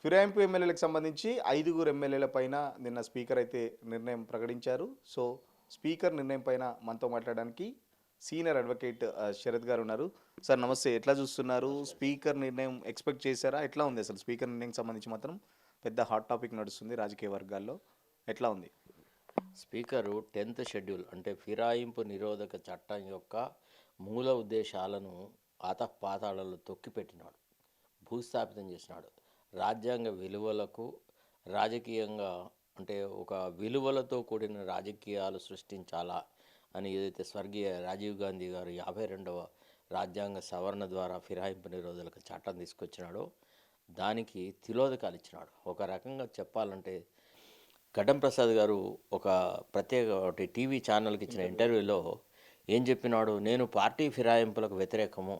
ఫిరాయింపు ఎమ్మెల్యేలకు సంబంధించి 5గురు ఎమ్మెల్యేల పైన నిన్న స్పీకర్ అయితే నిర్ణయం ప్రకటించారు. సో, స్పీకర్ నిర్ణయం పైన మనతో మాట్లాడడానికి సీనియర్ అడ్వకేట్ శరత్ గారు ఉన్నారు. సార్ నమస్తే. ఎట్లా చూస్తున్నారు? స్పీకర్ నిర్ణయం ఎక్స్‌పెక్ట్ చేశారా? ఎట్లా ఉంది అసలు? స్పీకర్ నిర్ణయంకి సంబంధించి మాత్రం పెద్ద హాట్ టాపిక్ నడుస్తుంది రాజకీయ వర్గాల్లో. ఎట్లా ఉంది? స్పీకరు 10th షెడ్యూల్ అంటే ఫిరాయింపు నిరోధక చట్టం యొక్క మూల ఉద్దేశాలను ఆతఃపాతాళాల్లో తొక్కిపెట్టినాడు, భూస్థాపితం చేసినాడు. రాజ్యాంగ విలువలకు రాజకీయంగా అంటే ఒక విలువలతో కూడిన రాజకీయాలు సృష్టించాలా అని ఏదైతే స్వర్గీయ రాజీవ్ గాంధీ గారు 52వ రాజ్యాంగ సవరణ ద్వారా ఫిరాయింపు నిరోధక చట్టం తీసుకొచ్చినాడో దానికి తిలోదకాలు ఇచ్చినాడు. ఒక రకంగా చెప్పాలంటే ఘటం ప్రసాద్ గారు ఒక ప్రత్యేక ఒకటి టీవీ ఛానల్కి ఇచ్చిన ఇంటర్వ్యూలో ఏం చెప్పినాడు, నేను పార్టీ ఫిరాయింపులకు వ్యతిరేకము,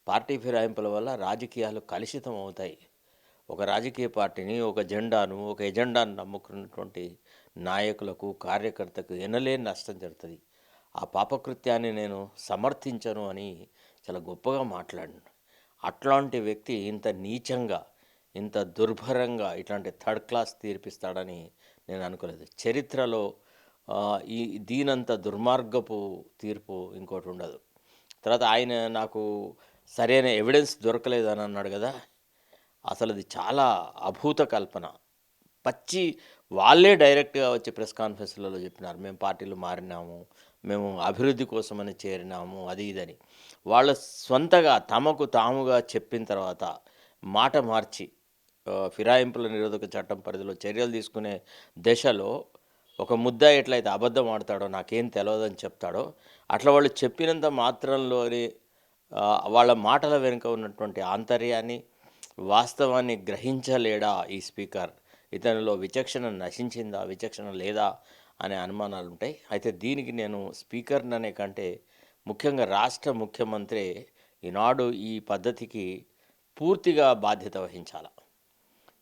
పార్టీ ఫిరాయింపుల వల్ల రాజకీయాలు కలుషితం అవుతాయి, ఒక రాజకీయ పార్టీని ఒక ఎజెండాను నమ్ముకున్నటువంటి నాయకులకు కార్యకర్తకు ఎనలేని నష్టం జరుగుతుంది, ఆ పాపకృత్యాన్ని నేను సమర్థించను అని చాలా గొప్పగా మాట్లాడినాడు. అట్లాంటి వ్యక్తి ఇంత నీచంగా ఇంత దుర్భరంగా ఇట్లాంటి థర్డ్ క్లాస్ తీర్పిస్తాడని నేను అనుకోలేదు. చరిత్రలో ఈ దీనంత దుర్మార్గపు తీర్పు ఇంకోటి ఉండదు. తర్వాత ఆయన నాకు సరైన ఎవిడెన్స్ దొరకలేదని అన్నాడు కదా, అసలు అది చాలా అభూత కల్పన. పచ్చి వాళ్ళే డైరెక్ట్గా వచ్చి ప్రెస్ కాన్ఫరెన్స్లలో చెప్పినారు, మేము పార్టీలు మారినాము, మేము అభివృద్ధి కోసమని చేరినాము, అది ఇదని. వాళ్ళ సొంతగా తమకు తాముగా చెప్పిన తర్వాత మాట మార్చి ఫిరాయింపుల నిరోధక చట్టం పరిధిలో చర్యలు తీసుకునే దశలో ఒక ముద్దాయి ఎట్లయితే అబద్ధం ఆడతాడో, నాకేం తెలియదని చెప్తాడో, అట్లా వాళ్ళు చెప్పినంత మాత్రంలోనే వాళ్ళ మాటల వెనుక ఉన్నటువంటి ఆంతర్యాన్ని వాస్తవాన్ని గ్రహించలేడా ఈ స్పీకర్? ఇతనిలో విచక్షణ నశించిందా, విచక్షణ లేదా అనే అనుమానాలు ఉంటాయి. అయితే దీనికి నేను స్పీకర్ని అనే కంటే ముఖ్యంగా రాష్ట్ర ముఖ్యమంత్రి ఈనాడు ఈ పద్ధతికి పూర్తిగా బాధ్యత వహించాలి.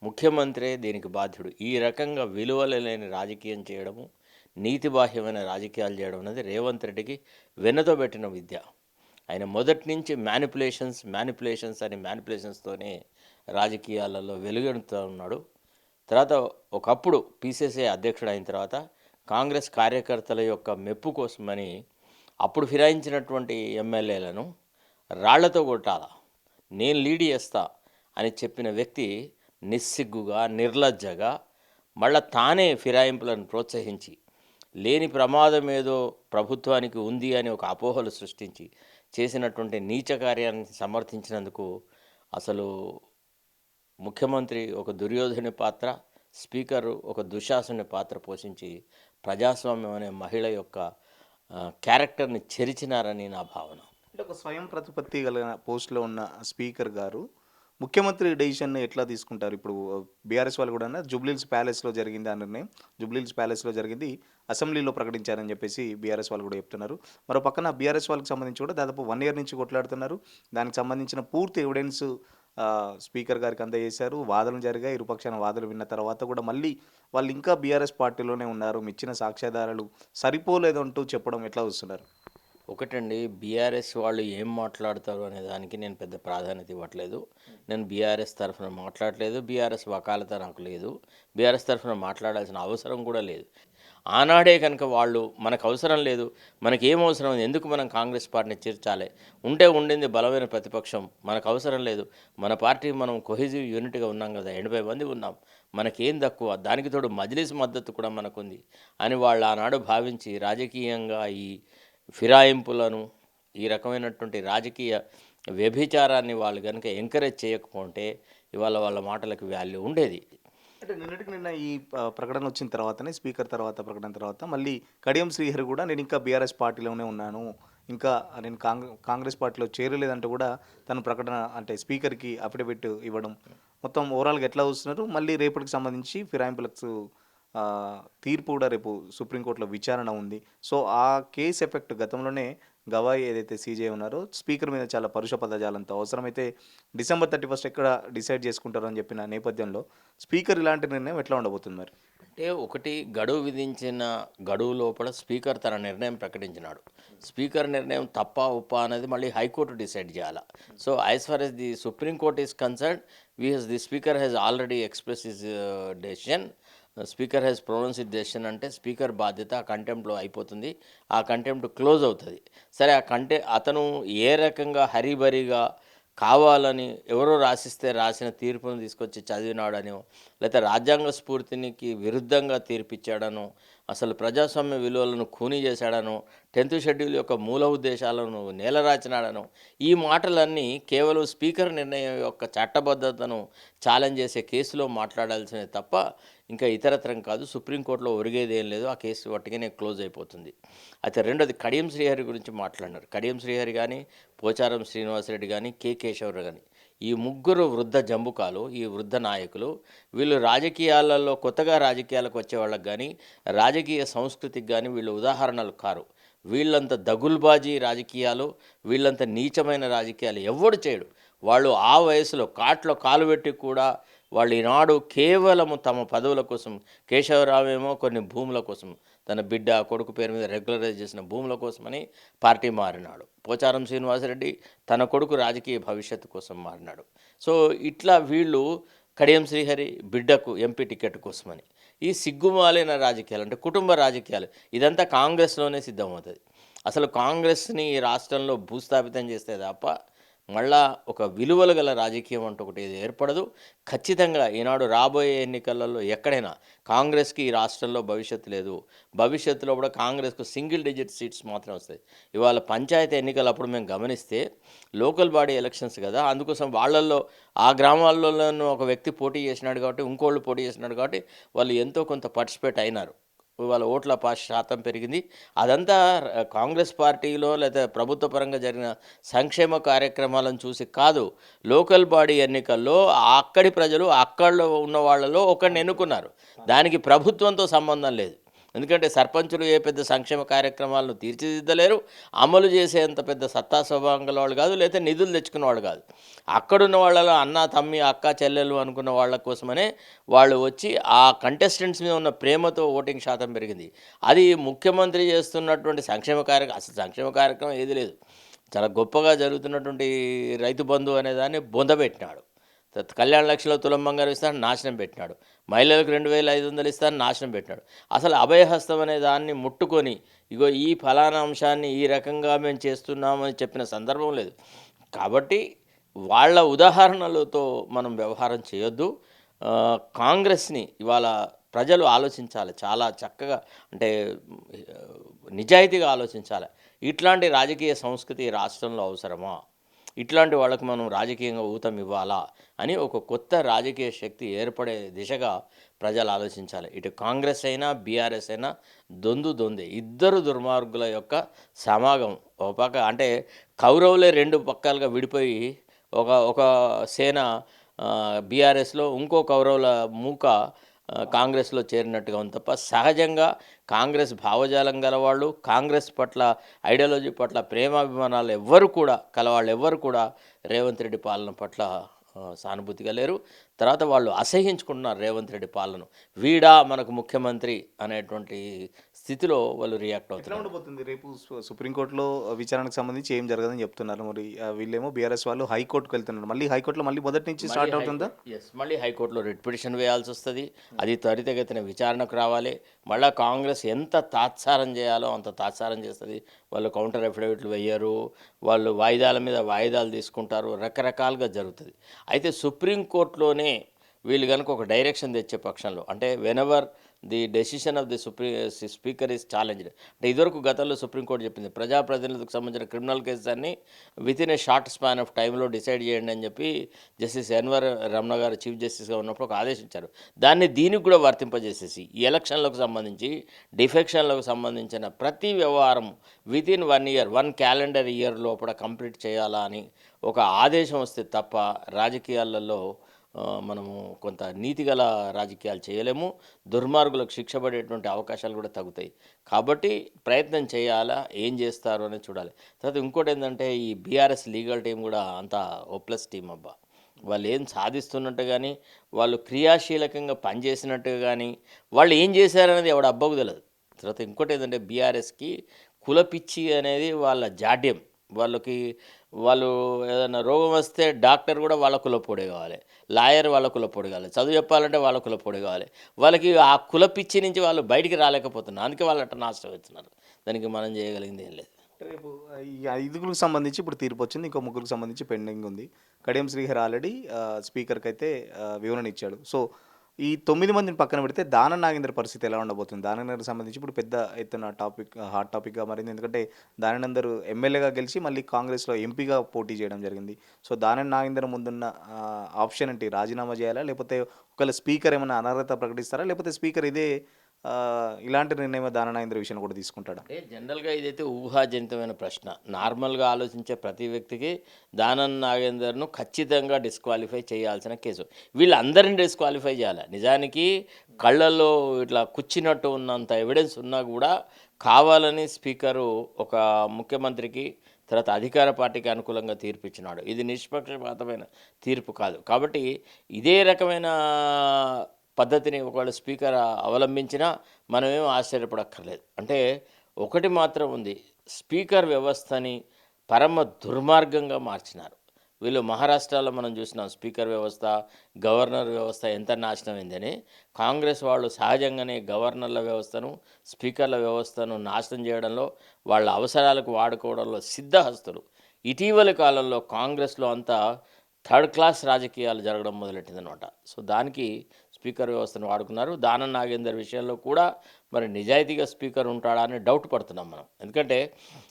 ముఖ్యమంత్రే దీనికి బాధ్యుడు. ఈ రకంగా విలువలు లేని రాజకీయం చేయడము, నీతిబాహ్యమైన రాజకీయాలు చేయడం అనేది రేవంత్ రెడ్డికి వెన్నతో పెట్టిన విద్య. ఆయన మొదటి నుంచి మ్యానిపులేషన్స్తోనే రాజకీయాలలో వెలుగొందుతూ ఉన్నాడు. తర్వాత ఒకప్పుడు పీసీసీ అధ్యక్షుడు అయిన తర్వాత కాంగ్రెస్ కార్యకర్తల యొక్క మెప్పు కోసమని అప్పుడు ఫిరాయించినటువంటి ఎమ్మెల్యేలను రాళ్లతో కొట్టాల, నేను లీడ్ చేస్తా అని చెప్పిన వ్యక్తి నిస్సిగ్గుగా నిర్లజ్జగా మళ్ళా తానే ఫిరాయింపులను ప్రోత్సహించి లేని ప్రమాదం ఏదో ప్రభుత్వానికి ఉంది అని ఒక అపోహలు సృష్టించి చేసినటువంటి నీచ కార్యాన్ని సమర్థించినందుకు అసలు ముఖ్యమంత్రి ఒక దుర్యోధని పాత్ర, స్పీకరు ఒక దుశ్శాసని పాత్ర పోషించి ప్రజాస్వామ్యం అనే మహిళ యొక్క క్యారెక్టర్ని చెరిచినారని నా భావన. అంటే ఒక స్వయం ప్రతిపత్తి గల పోస్ట్‌లో ఉన్న స్పీకర్ గారు ముఖ్యమంత్రి డెసిషన్‌ని ఎట్లా తీసుకుంటారు? ఇప్పుడు బీఆర్ఎస్ వాళ్ళు గూడాను జూబ్లీహిల్స్ ప్యాలెస్‌లో జరిగింది ఆ నిర్ణయం. జూబ్లీహిల్స్ ప్యాలెస్‌లో జరిగింది. అసెంబ్లీలో ప్రకటించారని జెప్పేసి బీఆర్ఎస్ వాళ్ళు గూడా చెప్తున్నారు. మరో పక్కన బీఆర్ఎస్ వాళ్ళకి సంబంధించి కూడా దాదాపు 1 ఇయర్ నుంచి కొట్లాడుతున్నారు. దానికి సంబంధించిన పూర్తి ఎవిడెన్స్ స్పీకర్ గారికి అందజేశారు. వాదనలు జరిగాయి. ఇరుపక్షాల వాదనలు విన్న తర్వాత కూడా మళ్ళీ వాళ్ళు ఇంకా బీఆర్ఎస్ పార్టీలోనే ఉన్నారు. ఇచ్చిన సాక్ష్యాధారాలు సరిపోలేదంటూ చెప్పడం ఎట్లా చూస్తున్నారు? ఒకటండి, బీఆర్ఎస్ వాళ్ళు ఏం మాట్లాడతారు అనే దానికి నేను పెద్ద ప్రాధాన్యత ఇవ్వట్లేదు. నేను బీఆర్ఎస్ తరఫున మాట్లాడలేదు, బీఆర్ఎస్ వకాలత నాకు లేదు, బీఆర్ఎస్ తరఫున మాట్లాడాల్సిన అవసరం కూడా లేదు. ఆనాడే కనుక వాళ్ళు మనకు అవసరం లేదు, మనకేం అవసరం, ఎందుకు మనం కాంగ్రెస్ పార్టీని చేర్చాలి, ఉంటే ఉండింది బలమైన ప్రతిపక్షం, మనకు అవసరం లేదు, మన పార్టీ మనం కొహెజివ్ యూనిట్గా ఉన్నాం కదా, 80 మంది ఉన్నాం, మనకేం తక్కువ, దానికి తోడు మజ్లిస్ మద్దతు కూడా మనకుంది అని వాళ్ళు ఆనాడు భావించి రాజకీయంగా ఈ ఫిరాయింపులను, ఈ రకమైనటువంటి రాజకీయ వ్యభిచారాన్ని వాళ్ళు కనుక ఎంకరేజ్ చేయకపోతే ఇవాళ వాళ్ళ మాటలకు వాల్యూ ఉండేది. అంటే నిన్నటికి నిన్న ఈ ప్రకటన వచ్చిన తర్వాతనే స్పీకర్ తర్వాత ప్రకటన తర్వాత మళ్ళీ కడియం శ్రీహరి కూడా నేను ఇంకా బీఆర్ఎస్ పార్టీలోనే ఉన్నాను, ఇంకా నేను కాంగ్రెస్ పార్టీలో చేరలేదంటూ కూడా తన ప్రకటన అంటే స్పీకర్కి అఫిడవిట్ ఇవ్వడం, మొత్తం ఓవరాల్గా ఎట్లా చూస్తున్నారు? మళ్ళీ రేపటికి సంబంధించి ఫిరాయింపులకు తీర్పు కూడా రేపు సుప్రీంకోర్టులో విచారణ ఉంది. సో ఆ కేసు ఎఫెక్ట్ గతంలోనే గవాయి ఏదైతే సీజే ఉన్నారో స్పీకర్ మీద చాలా పరుష పదజాలంతో అవసరమైతే డిసెంబర్ 31 ఎక్కడ డిసైడ్ చేసుకుంటారో అని చెప్పిన నేపథ్యంలో స్పీకర్ ఇలాంటి నిర్ణయం ఎట్లా ఉండబోతుంది మరి? అంటే ఒకటి గడువు విధించిన గడువు లోపల స్పీకర్ తన నిర్ణయం ప్రకటించినాడు. స్పీకర్ నిర్ణయం తప్పా ఉప్పా అనేది మళ్ళీ హైకోర్టు డిసైడ్ చేయాలి. So as far as the supreme court is concern, the speaker has already express his decision. Speaker has pronounce it decision అంటే స్పీకర్ బాధ్యత ఆ కంటెంప్ట్లో అయిపోతుంది, ఆ కంటెంప్ట్ క్లోజ్ అవుతుంది. సరే అతను ఏ రకంగా హరీబరీగా కావాలని ఎవరో రాసిస్తే రాసిన తీర్పును తీసుకొచ్చి చదివినాడనో, లేకపోతే రాజ్యాంగ స్ఫూర్తికి విరుద్ధంగా తీర్పిచ్చాడనో, అసలు ప్రజాస్వామ్య విలువలను ఖూనీ చేశాడనో, 10th షెడ్యూల్ యొక్క మూల ఉద్దేశాలను నేలరాచినాడనో, ఈ మాటలన్నీ కేవలం స్పీకర్ నిర్ణయం యొక్క చట్టబద్ధతను ఛాలెంజ్ చేసే కేసులో మాట్లాడాల్సినవి తప్ప ఇంకా ఇతరత్రం కాదు. సుప్రీంకోర్టులో ఒరిగేదేం లేదు, ఆ కేసు వట్టిగానే క్లోజ్ అయిపోతుంది. అయితే రెండోది కడియం శ్రీహరి గురించి మాట్లాడినారు. కడియం శ్రీహరి కానీ, పోచారం శ్రీనివాసరెడ్డి కానీ, కె కేశవరావు కానీ, ఈ ముగ్గురు వృద్ధ జంబుకాలు, ఈ వృద్ధ నాయకులు, వీళ్ళు రాజకీయాలలో కొత్తగా రాజకీయాలకు వచ్చే వాళ్ళకి కానీ, రాజకీయ సంస్కృతికి కానీ వీళ్ళు ఉదాహరణలు కారు. వీళ్ళంత దగుల్బాజీ రాజకీయాలు, వీళ్ళంత నీచమైన రాజకీయాలు ఎవడు చేయడు. వాళ్ళు ఆ వయసులో కాట్లో కాలు పెట్టి కూడా వాళ్ళు ఈనాడు కేవలము తమ పదవుల కోసం, కేశవరావు ఏమో కొన్ని భూముల కోసం, తన బిడ్డ కొడుకు పేరు మీద రెగ్యులరైజ్ చేసిన భూముల కోసమని పార్టీ మారినాడు. పోచారం శ్రీనివాసరెడ్డి తన కొడుకు రాజకీయ భవిష్యత్తు కోసం మారినాడు. సో ఇట్లా వీళ్ళు కడియం శ్రీహరి బిడ్డకు ఎంపీ టికెట్ కోసమని, ఈ సిగ్గుమాలిన రాజకీయాలు అంటే కుటుంబ రాజకీయాలు, ఇదంతా కాంగ్రెస్లోనే సిద్ధమవుతుంది. అసలు కాంగ్రెస్ని ఈ రాష్ట్రంలో భూస్థాపితం చేస్తే తప్ప మళ్ళా ఒక విలువలు గల రాజకీయం అంటూ ఒకటి ఇది ఏర్పడదు. ఖచ్చితంగా ఈనాడు రాబోయే ఎన్నికలలో ఎక్కడైనా కాంగ్రెస్కి ఈ రాష్ట్రంలో భవిష్యత్తు లేదు. భవిష్యత్తులో కూడా కాంగ్రెస్కు సింగిల్ డిజిట్ సీట్స్ మాత్రం వస్తాయి. ఇవాళ పంచాయతీ ఎన్నికలు అప్పుడు మేము గమనిస్తే లోకల్ బాడీ ఎలక్షన్స్ కదా, అందుకోసం వాళ్ళల్లో ఆ గ్రామాల్లోనూ ఒక వ్యక్తి పోటీ చేసినాడు కాబట్టి, ఇంకోళ్ళు పోటీ చేసినాడు కాబట్టి వాళ్ళు ఎంతో కొంత పార్టిసిపేట్ అయినారు. వాళ్ళ ఓట్ల శాతం పెరిగింది. అదంతా కాంగ్రెస్ పార్టీలో లేదా ప్రభుత్వ పరంగా జరిగిన సంక్షేమ కార్యక్రమాలను చూసి కాదు. లోకల్ బాడీ ఎన్నికల్లో అక్కడి ప్రజలు అక్కడ ఉన్న వాళ్ళలో ఒకరిని ఎన్నుకున్నారు. దానికి ప్రభుత్వంతో సంబంధం లేదు. ఎందుకంటే సర్పంచులు ఏ పెద్ద సంక్షేమ కార్యక్రమాలను తీర్చిదిద్దలేరు, అమలు చేసేంత పెద్ద సత్తా స్వభావం గల వాళ్ళు కాదు, లేదా నిధులు తెచ్చుకున్న వాళ్ళు కాదు. అక్కడున్న వాళ్ళలో అన్న తమ్మి అక్క చెల్లెలు అనుకున్న వాళ్ళ కోసమనే వాళ్ళు వచ్చి ఆ కంటెస్టెంట్స్ మీద ఉన్న ప్రేమతో ఓటింగ్ శాతం పెరిగింది. అది ముఖ్యమంత్రి చేస్తున్నటువంటి అసలు సంక్షేమ కార్యక్రమం ఏది లేదు. చాలా గొప్పగా జరుగుతున్నటువంటి రైతు బంధు అనే దాన్ని బొందబెట్టినాడు. కళ్యాణ లక్షలో తులం బంగారం ఇస్తాను నాశనం పెట్టినాడు. మహిళలకు 2500 ఇస్తాను నాశనం పెట్టినాడు. అసలు అభయహస్తం అనే దాన్ని ముట్టుకొని ఇగో ఈ ఫలానా అంశాన్ని ఈ రకంగా మేము చేస్తున్నామని చెప్పిన సందర్భం లేదు. కాబట్టి వాళ్ళ ఉదాహరణలతో మనం వ్యవహారం చేయొద్దు. కాంగ్రెస్ని ఇవాళ ప్రజలు ఆలోచించాలి, చాలా చక్కగా అంటే నిజాయితీగా ఆలోచించాలి. ఇట్లాంటి రాజకీయ సంస్కృతి రాష్ట్రంలో అవసరమా, ఇట్లాంటి వాళ్ళకు మనం రాజకీయంగా ఊతం ఇవ్వాలా అని ఒక కొత్త రాజకీయ శక్తి ఏర్పడే దిశగా ప్రజలు ఆలోచించాలి. ఇటు కాంగ్రెస్ అయినా బీఆర్ఎస్ అయినా దొందే. ఇద్దరు దుర్మార్గుల యొక్క సమాగం. ఒక పక్క అంటే కౌరవులే రెండు పక్కలుగా విడిపోయి ఒక సేన బీఆర్ఎస్లో, ఇంకో కౌరవుల మూక కాంగ్రెస్లో చేరినట్టుగా ఉంది తప్ప సహజంగా కాంగ్రెస్ భావజాలం గలవాళ్ళు, కాంగ్రెస్ పట్ల ఐడియాలజీ పట్ల ప్రేమాభిమానాలు కలవాళ్ళు ఎవ్వరు కూడా రేవంత్ రెడ్డి పాలన పట్ల సానుభూతిగా లేరు. తర్వాత వాళ్ళు అసహించుకుంటున్నారు రేవంత్ రెడ్డి పాలన. వీడా మనకు ముఖ్యమంత్రి అనేటువంటి స్థితిలో వాళ్ళు రియాక్ట్ అవుతారు. ఎట్లా ఉండబోతుంది రేపు సుప్రీంకోర్టులో విచారణకు సంబంధించి ఏం జరగదని చెప్తున్నారు. మరి వీళ్ళేమో బీఆర్ఎస్ వాళ్ళు హైకోర్టుకు వెళ్తున్నారు. మళ్ళీ హైకోర్టులో మళ్ళీ నుంచి స్టార్ట్ అవుతుందా? మళ్ళీ హైకోర్టులో రిట్ పిటిషన్ వేయాల్సి వస్తుంది. అది త్వరితగతిన విచారణకు రావాలి. మళ్ళీ కాంగ్రెస్ ఎంత తాత్సారం చేయాలో అంత తాత్సారం చేస్తుంది. వాళ్ళు కౌంటర్ అఫిడవిట్లు వేయరు, వాళ్ళు వాయిదాల మీద వాయిదాలు తీసుకుంటారు, రకరకాలుగా జరుగుతుంది. అయితే సుప్రీంకోర్టులోనే వీళ్ళు కనుక ఒక డైరెక్షన్ తెచ్చే పక్షంలో, అంటే whenever the decision of the speaker is challenged, అంటే ఇదివరకు గతంలో సుప్రీంకోర్టు చెప్పింది ప్రజాప్రతినిధులకు సంబంధించిన క్రిమినల్ కేసెస్ అన్ని within A short span of టైంలో డిసైడ్ చేయండి అని చెప్పి జస్టిస్ ఎన్వర్ రమణ గారు చీఫ్ జస్టిస్గా ఉన్నప్పుడు ఒక ఆదేశించారు. దీనికి కూడా వర్తింపజేసేసి ఈ ఎలక్షన్లకు సంబంధించి, డిఫెక్షన్లకు సంబంధించిన ప్రతి వ్యవహారం వితిన్ 1 year 1 calendar year లోపల కంప్లీట్ చేయాలా అని ఒక ఆదేశం వస్తే తప్ప రాజకీయాలలో మనము కొంత నీతిగల రాజకీయాలు చేయలేము. దుర్మార్గులకు శిక్ష పడేటువంటి అవకాశాలు కూడా తగ్గుతాయి. కాబట్టి ప్రయత్నం చేయాలా, ఏం చేస్తారు అనేది చూడాలి. తర్వాత ఇంకోటేందంటే ఈ బీఆర్ఎస్ లీగల్ టీమ్ కూడా అంతా హోప్‌లెస్ టీమ్ అబ్బా! వాళ్ళు ఏం సాధిస్తున్నట్టు గానీ, వాళ్ళు క్రియాశీలకంగా పనిచేసినట్టుగా గానీ, వాళ్ళు ఏం చేశారనేది ఎవడి అబ్బకు తెలదు. తర్వాత ఇంకోటేందంటే బీఆర్ఎస్‌కి కులపిచ్చి అనేది వాళ్ళ జాడ్యం. వాళ్ళకి వాళ్ళు ఏదైనా రోగం వస్తే డాక్టర్ కూడా వాళ్ళ కులపోడే కావాలి. లాయర్ వాళ్ళ కులపోడు కావాలి. చదువు చెప్పాలంటే వాళ్ళ కులపోడు కావాలి. వాళ్ళకి ఆ కులపిచ్చి నుంచి వాళ్ళు బయటికి రాలేకపోతున్నారు. అందుకే వాళ్ళు అట్ట నాశనం అవుతున్నారు. దానికి మనం చేయగలిగింది ఏం లేదు. రేపు ఈ ఐదుగురికి సంబంధించి ఇప్పుడు తీర్పు వచ్చింది. ఇంకో ముగ్గురికి సంబంధించి పెండింగ్ ఉంది. కడియం శ్రీహరి ఆల్రెడీ స్పీకర్‌కి అయితే వివరణ ఇచ్చాడు. సో, ఈ 9 మందిని పక్కన పెడితే దానం నాగేంద్ర పరిస్థితి ఎలా ఉండబోతుంది? దానం నాగేంద్రకి సంబంధించి ఇప్పుడు పెద్ద ఎత్తున హాట్ టాపిక్‌గా మారింది. ఎందుకంటే దానం నాగేందర్ ఎమ్మెల్యేగా గెలిచి మళ్ళీ కాంగ్రెస్‌లో ఎంపీగా పోటీ చేయడం జరిగింది. సో, దానం నాగేందర్ ముందున్న ఆప్షన్ ఏంటి? రాజీనామా చేయాలా? లేకపోతే ఒకవేళ స్పీకర్ ఏమైనా అనర్హత ప్రకటిస్తారా? లేకపోతే స్పీకర్ ఇలాంటి నిర్ణయం దానం నాగేంద్ర విషయంలో కూడా తీసుకుంటాడా? అంటే జనరల్‌గా ఇదైతే ఊహాజనితమైన ప్రశ్న. నార్మల్‌గా ఆలోచించే ప్రతి వ్యక్తికి దానం నాగేందర్‌ను ఖచ్చితంగా డిస్‌క్వాలిఫై చేయాల్సిన కేసు. వీళ్ళందరిని డిస్‌క్వాలిఫై చేయాల. నిజానికి కళ్ళల్లో ఇట్లా కుచ్చినట్టు ఉన్నంత ఎవిడెన్స్ ఉన్నా కూడా కావాలని స్పీకరు ఒక ముఖ్యమంత్రికి, తర్వాత అధికార పార్టీకి అనుకూలంగా తీర్పిచ్చినాడు. ఇది నిష్పక్షపాతమైన తీర్పు కాదు. కాబట్టి ఇదే రకమైన పద్ధతిని ఒకవేళ స్పీకర్ అవలంబించినా మనమేం ఆశ్చర్యపడక్కర్లేదు. అంటే ఒకటి మాత్రం ఉంది. స్పీకర్ వ్యవస్థని పరమ దుర్మార్గంగా మార్చినారు. వీళ్ళు మహారాష్ట్రలో మనం చూసినాం స్పీకర్ వ్యవస్థ, గవర్నర్ వ్యవస్థ ఎంత నాశనమైందని. కాంగ్రెస్ వాళ్ళు సహజంగానే గవర్నర్ల వ్యవస్థను, స్పీకర్ల వ్యవస్థను నాశనం చేయడంలో, వాళ్ళ అవసరాలకు వాడుకోవడంలో సిద్ధహస్తులు. ఇటీవలి కాలంలో కాంగ్రెస్‌లో అంతా థర్డ్ క్లాస్ రాజకీయాలు జరగడం మొదలెట్టిందనమాట. సో, దానికి స్పీకర్ వ్యవస్థను వాడుకున్నారు. దానం నాగేందర్ విషయంలో కూడా మరి నిజాయితీగా స్పీకర్ ఉంటాడా అని డౌట్ పడుతున్నాం మనం. ఎందుకంటే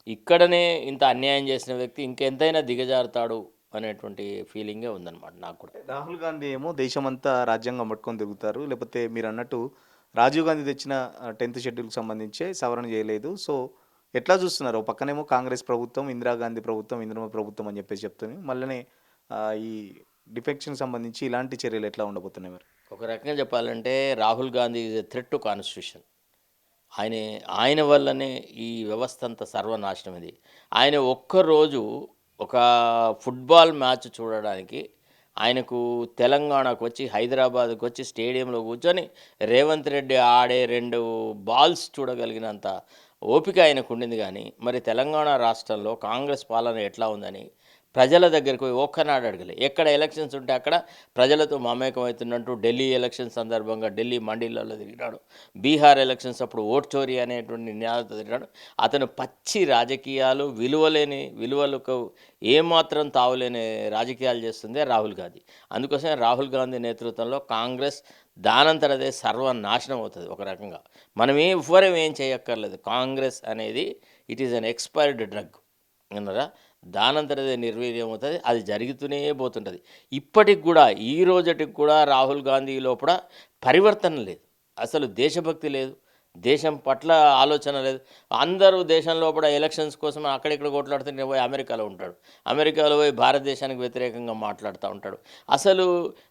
ఇక్కడనే ఇంత అన్యాయం చేసిన వ్యక్తి ఇంకెంతైనా దిగజారుతాడు అనేటువంటి ఫీలింగే ఉందన్నమాట నాకు కూడా. రాహుల్ గాంధీ ఏమో దేశమంతా రాజ్యాంగం పట్టుకొని తిరుగుతారు. లేకపోతే మీరన్నట్టు రాజీవ్ గాంధీ తెచ్చిన 10థ్ షెడ్యూల్‌కి సంబంధించే సవరణ చేయలేదు. సో, ఎట్లా చూస్తున్నారు? ఓ పక్కనేమో కాంగ్రెస్ ప్రభుత్వం, ఇందిరాగాంధీ ప్రభుత్వం, ఇందిరమ్మ ప్రభుత్వం అని చెప్పేసి చెప్తుంది. మళ్ళనే ఈ డిఫెక్షన్‌కి సంబంధించి ఇలాంటి చర్యలు ఎట్లా ఉండబోతున్నాయి మరి? ఒక రకంగా చెప్పాలంటే Rahul Gandhi is a threat to constitution. ఆయన ఆయన వల్లనే ఈ వ్యవస్థ అంతా సర్వనాశనం ఇది. ఆయన ఒక్కరోజు ఒక ఫుట్బాల్ మ్యాచ్ చూడడానికి ఆయనకు తెలంగాణకు వచ్చి, హైదరాబాద్‌కి వచ్చి స్టేడియంలో కూర్చొని రేవంత్ రెడ్డి ఆడే 2 బాల్స్ చూడగలిగినంత ఓపిక ఆయనకు ఉండింది గానీ, మరి తెలంగాణ రాష్ట్రంలో కాంగ్రెస్ పాలన ఎట్లా ఉందని ప్రజల దగ్గరికి పోయి ఒక్కనాడు అడగలే. ఎక్కడ ఎలక్షన్స్ ఉంటే అక్కడ ప్రజలతో మమేకం అవుతున్నట్టు ఢిల్లీ ఎలక్షన్ సందర్భంగా ఢిల్లీ మండీలలో తిరిగినాడు. బీహార్ ఎలక్షన్స్ అప్పుడు ఓట్ చోరీ అనేటువంటి నినాదంతో తిరిగినాడు. అతను పచ్చి రాజకీయాలు, విలువలకు ఏమాత్రం తావులేని రాజకీయాలు చేస్తుందే రాహుల్ గాంధీ. అందుకోసమే రాహుల్ గాంధీ నేతృత్వంలో కాంగ్రెస్ దానంతరదే సర్వనాశనం అవుతుంది ఒక రకంగా. ఎవ్వరం ఏం చేయక్కర్లేదు. కాంగ్రెస్ అనేది it is an expired drug విన్నారా. దానంతరదే నిర్వీర్యం అవుతుంది. అది జరుగుతూనే పోతుంటుంది. ఇప్పటికి కూడా ఈ రోజుటికి కూడా రాహుల్ గాంధీ లోపల పరివర్తన లేదు. అసలు దేశభక్తి లేదు. దేశం పట్ల ఆలోచన లేదు. అందరూ దేశం లోపల ఎలక్షన్స్ కోసం అక్కడిక్కడ కొట్లాడుతుంటే పోయి అమెరికాలో ఉంటాడు. అమెరికాలో పోయి భారతదేశానికి వ్యతిరేకంగా మాట్లాడుతూ ఉంటాడు. అసలు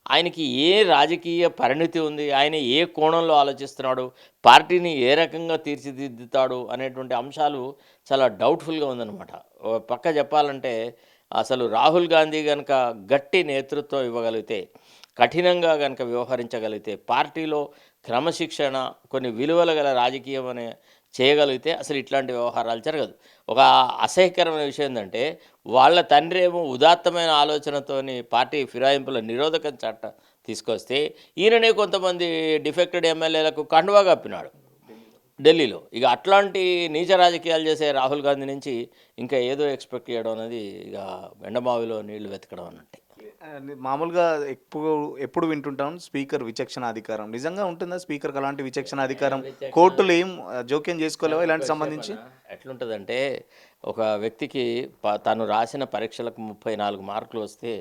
ఆయనకి ఏ రాజకీయ పరిణితి ఉంది? ఆయన ఏ కోణంలో ఆలోచిస్తున్నాడు? పార్టీని ఏ రకంగా తీర్చిదిద్దుతాడు అనేటువంటి అంశాలు చాలా డౌట్ఫుల్గా ఉందన్నమాట. ఓ పక్క చెప్పాలంటే అసలు రాహుల్ గాంధీ కనుక గట్టి నేతృత్వం ఇవ్వగలిగితే, కఠినంగా కనుక వ్యవహరించగలిగితే, పార్టీలో క్రమశిక్షణ, కొన్ని విలువలు గల రాజకీయం చేయగలిగితే అసలు ఇట్లాంటి వ్యవహారాలు జరగదు. ఒక అసహ్యకరమైన విషయం ఏంటంటే వాళ్ళ తండ్రి ఏమో ఉదాత్తమైన ఆలోచనతోని పార్టీ ఫిరాయింపుల నిరోధక చట్టం తీసుకొస్తే ఈయననే కొంతమంది డిఫెక్టెడ్ ఎమ్మెల్యేలకు కండువా కప్పినాడు ఢిల్లీలో. ఇక అట్లాంటి నీచ రాజకీయాలు చేసే రాహుల్ గాంధీ నుంచి ఇంకా ఏదో ఎక్స్పెక్ట్ చేయడం అనేది ఇక ఎండమావిలో నీళ్లు వెతకడం అన్నట్టే. మామూలుగా ఎప్పుడు వింటుంటాం స్పీకర్ విచక్షణ అధికారం. నిజంగా ఉంటుందా స్పీకర్‌కి అలాంటి విచక్షణ అధికారం? కోర్టులు ఏం జోక్యం చేసుకోలేవా ఇలాంటి సంబంధించి? ఎట్లుంటుందంటే ఒక వ్యక్తికి తను రాసిన పరీక్షలకు 34 మార్కులు వస్తే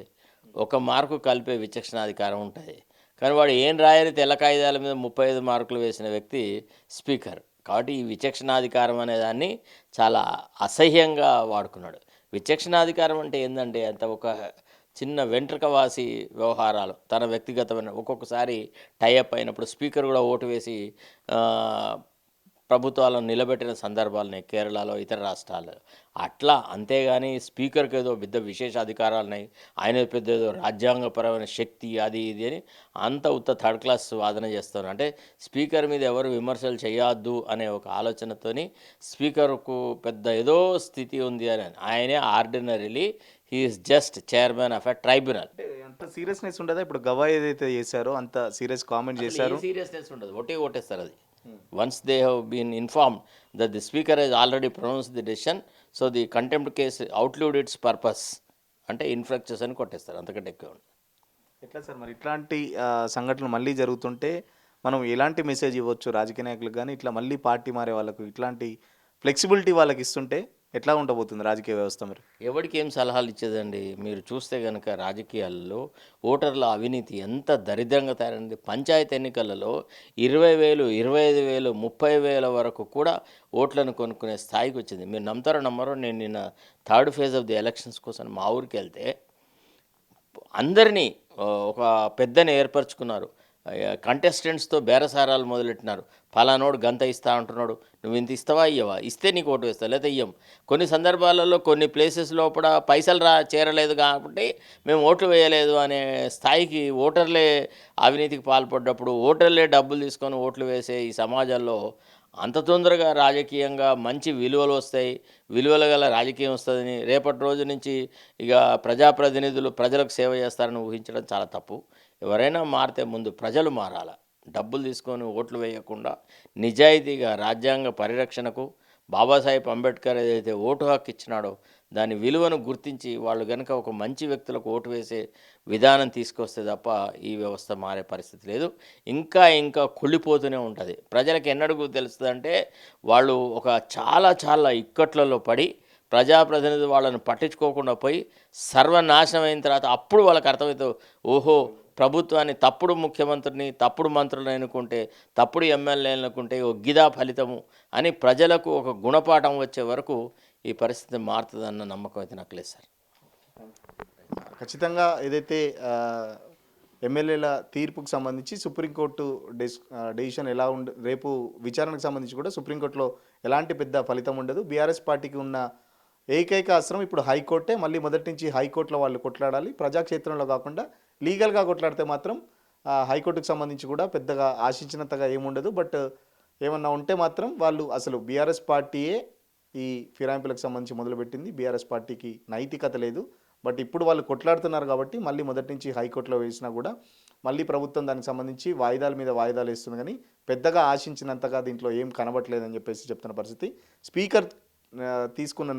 ఒక మార్కు కలిపే విచక్షణాధికారం ఉంటుంది. కానీ వాడు ఏం రాయని తెల్ల కాగితాల మీద 35 మార్కులు వేసిన వ్యక్తి స్పీకర్. కాబట్టి ఈ విచక్షణాధికారం అనే దాన్ని చాలా అసహ్యంగా వాడుకున్నాడు. విచక్షణాధికారం అంటే ఏందంటే అంత ఒక చిన్న వెంట్రుకవాసి వ్యవహారాలు తన వ్యక్తిగతమైన ఒక్కొక్కసారి టైఅప్ అయినప్పుడు స్పీకర్ కూడా ఓటు వేసి ఆ, ప్రభుత్వాలను నిలబెట్టిన సందర్భాలున్నాయి కేరళలో ఇతర రాష్ట్రాల్లో. అట్లా అంతేగాని స్పీకర్కి ఏదో పెద్ద విశేష అధికారాలు ఉన్నాయి, ఆయన పెద్ద ఏదో రాజ్యాంగపరమైన శక్తి అది ఇది అని అంత ఉత్త థర్డ్ క్లాస్ వాదన చేస్తారు. అంటే స్పీకర్ మీద ఎవరు విమర్శలు చేయొద్దు అనే ఒక ఆలోచనతోని స్పీకర్కు పెద్ద ఏదో స్థితి ఉంది అని, ఆయనే ordinarily he is just chairman of a tribunal. అంటే అంత సీరియస్నెస్ ఉండదా? ఇప్పుడు గవా ఏదైతే చేశారో అంత సీరియస్ కామెంట్ చేశారు. సీరియస్నెస్ ఉండదు, ఓటేస్తారు అది. Once they have been informed that the speaker has already pronounce the decision, so the contempt case outlived its purpose అంటే ఇన్ఫ్రాక్చర్స్ అని కొట్టేస్తారు, అంతకంటే ఎక్కువ ఉండదు. ఎట్లా సార్ మరి ఇట్లాంటి సంఘటనలు మళ్ళీ జరుగుతుంటే మనం ఎలాంటి మెసేజ్ ఇవ్వచ్చు రాజకీయ నాయకులకు? కానీ ఇట్లా మళ్ళీ పార్టీ మారే వాళ్ళకు ఇట్లాంటి ఫ్లెక్సిబిలిటీ వాళ్ళకి ఇస్తుంటే ఎట్లా ఉండబోతుంది రాజకీయ వ్యవస్థ మరి? ఎవరికి ఏం సలహాలు ఇచ్చేదండి? మీరు చూస్తే కనుక రాజకీయాల్లో ఓటర్ల అవినీతి ఎంత దరిద్రంగా తయారైంది. పంచాయతీ ఎన్నికలలో 20,000, 25,000, 30,000 వరకు కూడా ఓట్లను కొనుక్కునే స్థాయికి వచ్చింది. మీరు నమ్ముతారో నమ్మరో, నేను నిన్న third phase of the elections కోసం మా ఊరికి వెళ్తే అందరినీ ఒక పెద్దని ఏర్పరచుకున్నారు. కంటెస్టెంట్స్తో బేరసారాలు మొదలెట్టినారు. ఫలానోడు గంత ఇస్తా అంటున్నాడు, నువ్వు ఇంత ఇస్తావా ఇయ్యవా, ఇస్తే నీకు ఓటు వేస్తా లేదా ఇయ్యం. కొన్ని సందర్భాలలో కొన్ని ప్లేసెస్ లోపల పైసలు చేరలేదు కాబట్టి మేము ఓట్లు వేయలేదు అనే స్థాయికి ఓటర్లే అవినీతికి పాల్పడ్డప్పుడు ఓటర్లే డబ్బులు తీసుకొని ఓట్లు వేసే ఈ సమాజంలో అంత తొందరగా రాజకీయంగా మంచి విలువలు వస్తాయి, విలువలు గల రాజకీయం వస్తుందని రేపటి రోజు నుంచి ఇక ప్రజాప్రతినిధులు ప్రజలకు సేవ చేస్తారని ఊహించడం చాలా తప్పు. ఎవరైనా మారితే ముందు ప్రజలు మారాల. డబ్బులు తీసుకొని ఓట్లు వేయకుండా నిజాయితీగా రాజ్యాంగ పరిరక్షణకు బాబాసాహెబ్ అంబేద్కర్ ఏదైతే ఓటు హక్కు ఇచ్చినాడో దాని విలువను గుర్తించి వాళ్ళు కనుక ఒక మంచి వ్యక్తులకు ఓటు వేసే విధానం తీసుకొస్తే తప్ప ఈ వ్యవస్థ మారే పరిస్థితి లేదు. ఇంకా ఇంకా కుళ్ళిపోతూనే ఉంటుంది. ప్రజలకు ఎన్నడూ తెలుస్తుందంటే వాళ్ళు ఒక చాలా చాలా ఇక్కట్లలో పడి ప్రజాప్రతినిధులు వాళ్ళని పట్టించుకోకుండా పోయి సర్వనాశనం అయిన తర్వాత అప్పుడు వాళ్ళకి అర్థమవుతుంది, ఓహో ప్రభుత్వాన్ని తప్పుడు ముఖ్యమంత్రిని తప్పుడు మంత్రులను ఎన్నుకుంటే తప్పుడు ఎమ్మెల్యేలను ఎన్నుకుంటే ఓ గిదా ఫలితము అని ప్రజలకు ఒక గుణపాఠం వచ్చే వరకు ఈ పరిస్థితి మారుతుందన్న నమ్మకం అయితే నాకు లేదు సార్. ఖచ్చితంగా ఏదైతే ఎమ్మెల్యేల తీర్పుకు సంబంధించి సుప్రీంకోర్టు డెసిషన్ ఎలా రేపు విచారణకు సంబంధించి కూడా సుప్రీంకోర్టులో ఎలాంటి పెద్ద ఫలితం ఉండదు. బీఆర్ఎస్ పార్టీకి ఉన్న ఏకైక అస్త్రం ఇప్పుడు హైకోర్టే. మళ్ళీ మొదటి నుంచి హైకోర్టులో వాళ్ళు కొట్లాడాలి. ప్రజాక్షేత్రంలో కాకుండా లీగల్గా కొట్లాడితే మాత్రం హైకోర్టుకు సంబంధించి కూడా పెద్దగా ఆశించినంతగా ఏముండదు. బట్ ఏమన్నా ఉంటే మాత్రం వాళ్ళు అసలు బీఆర్ఎస్ పార్టీయే ఈ ఫిరాయింపులకు సంబంధించి మొదలుపెట్టింది. బీఆర్ఎస్ పార్టీకి నైతికత లేదు. బట్ ఇప్పుడు వాళ్ళు కొట్లాడుతున్నారు కాబట్టి మళ్ళీ మొదటి నుంచి హైకోర్టులో వేసినా కూడా మళ్ళీ ప్రభుత్వం దానికి సంబంధించి వాయిదాల మీద వాయిదాలు వేస్తుంది. కానీ పెద్దగా ఆశించినంతగా దీంట్లో ఏం కనబట్లేదని చెప్పేసి చెప్తున్న పరిస్థితి. స్పీకర్ తీసుకున్న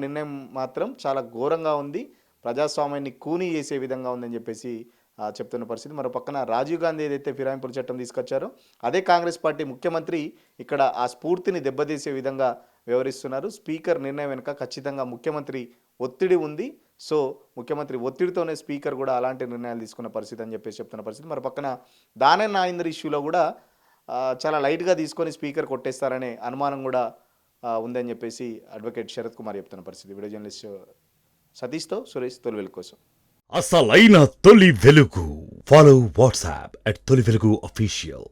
నిర్ణయం మాత్రం చాలా ఘోరంగా ఉంది, ప్రజాస్వామ్యాన్ని కూనీ చేసే విధంగా ఉందని చెప్పేసి చెప్తున్న పరిస్థితి. మరో పక్కన రాజీవ్ గాంధీ ఏదైతే ఫిరాయింపుల చట్టం తీసుకొచ్చారో అదే కాంగ్రెస్ పార్టీ ముఖ్యమంత్రి ఇక్కడ ఆ స్ఫూర్తిని దెబ్బతీసే విధంగా వ్యవహరిస్తున్నారు. స్పీకర్ నిర్ణయం వెనుక ఖచ్చితంగా ముఖ్యమంత్రి ఒత్తిడి ఉంది. సో ముఖ్యమంత్రి ఒత్తిడితోనే స్పీకర్ కూడా అలాంటి నిర్ణయాలు తీసుకున్న పరిస్థితి అని చెప్పేసి చెప్తున్న పరిస్థితి. మరో పక్కన దానయ్య నాగేందర్ ఇష్యూలో కూడా చాలా లైట్గా తీసుకొని స్పీకర్ కొట్టేస్తారనే అనుమానం కూడా ఉందని చెప్పేసి అడ్వకేట్ శరత్ కుమార్ చెప్తున్న పరిస్థితి. వీడియో జర్నలిస్ట్ సతీష్తో సురేష్, తొలి వెలుగు కోసం. అసలైన తొలి వెలుగు. ఫాలో వాట్సాప్ @తొలి వెలుగు official.